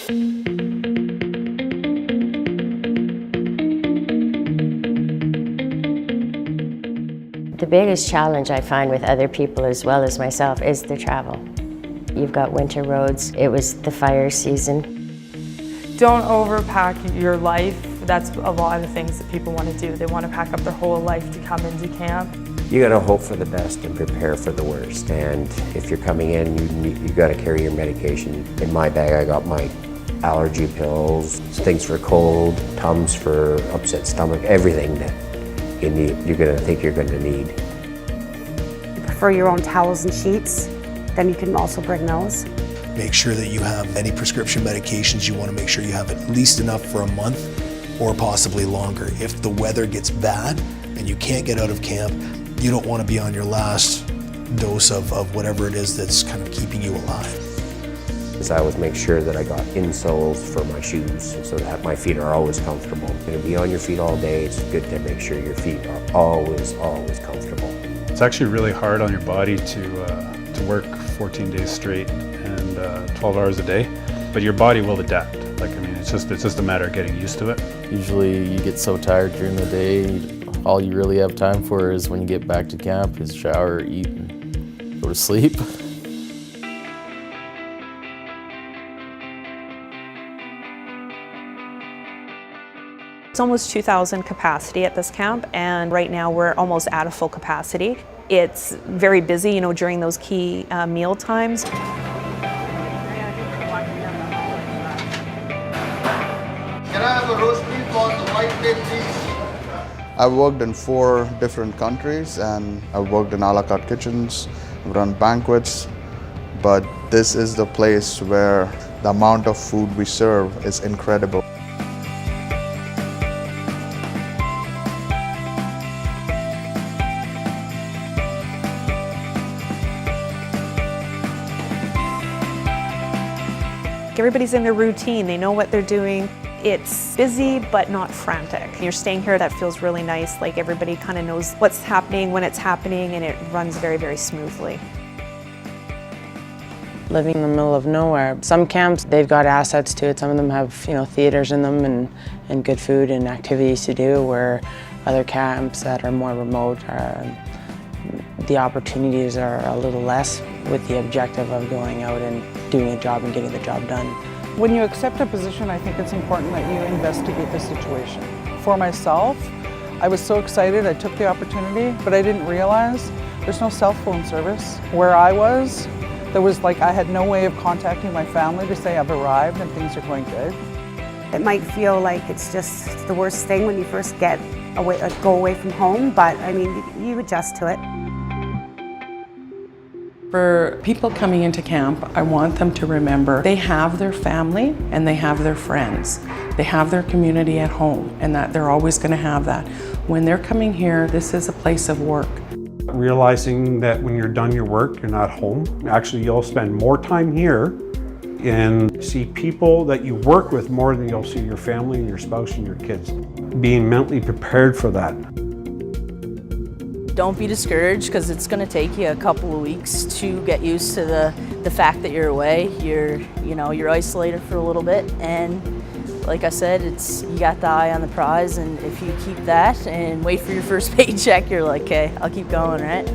The biggest challenge I find with other people as well as myself is the travel. You've got winter roads. It was the fire season. Don't overpack your life. That's a lot of the things that people want to do. They want to pack up their whole life to come into camp. You got to hope for the best and prepare for the worst. And if you're coming in, you got to carry your medication. In my bag, I got my allergy pills, things for cold, Tums for upset stomach, everything that you need. You're going to think you're going to need. You prefer your own towels and sheets, then you can also bring those. Make sure that you have any prescription medications. You want to make sure you have at least enough for a month or possibly longer. If the weather gets bad and you can't get out of camp, you don't want to be on your last dose of whatever it is that's kind of keeping you alive. I always make sure that I got insoles for my shoes so that my feet are always comfortable. You're going to be on your feet all day. It's good to make sure your feet are always comfortable. It's actually really hard on your body to work 14 days straight and 12 hours a day, but your body will adapt. It's just a matter of getting used to it. Usually you get so tired during the day, all you really have time for is when you get back to camp is shower, eat, and go to sleep. It's almost 2,000 capacity at this camp, and right now we're almost at a full capacity. It's very busy, during those key meal times. Can I have a roast beef on the white plate, please? I've worked in 4 different countries, and I've worked in a la carte kitchens, run banquets, but this is the place where the amount of food we serve is incredible. Everybody's in their routine, they know what they're doing. It's busy but not frantic. You're staying here, that feels really nice, like everybody kind of knows what's happening, when it's happening, and it runs very, very smoothly. Living in the middle of nowhere. Some camps, they've got assets to it. Some of them have, theaters in them and good food and activities to do, where other camps that are more remote, the opportunities are a little less, with the objective of going out and doing a job and getting the job done. When you accept a position, I think it's important that you investigate the situation. For myself, I was so excited, I took the opportunity, but I didn't realize there's no cell phone service. Where I was, I had no way of contacting my family to say I've arrived and things are going good. It might feel like it's just the worst thing when you first go away from home, but you adjust to it. For people coming into camp, I want them to remember they have their family and they have their friends. They have their community at home, and that they're always going to have that. When they're coming here, this is a place of work. Realizing that when you're done your work, you're not home. Actually, you'll spend more time here and see people that you work with more than you'll see your family and your spouse and your kids. Being mentally prepared for that. Don't be discouraged, because it's going to take you a couple of weeks to get used to the fact that you're away. You're isolated for a little bit, and like I said, you got the eye on the prize, and if you keep that and wait for your first paycheck, you're like, okay, I'll keep going, right?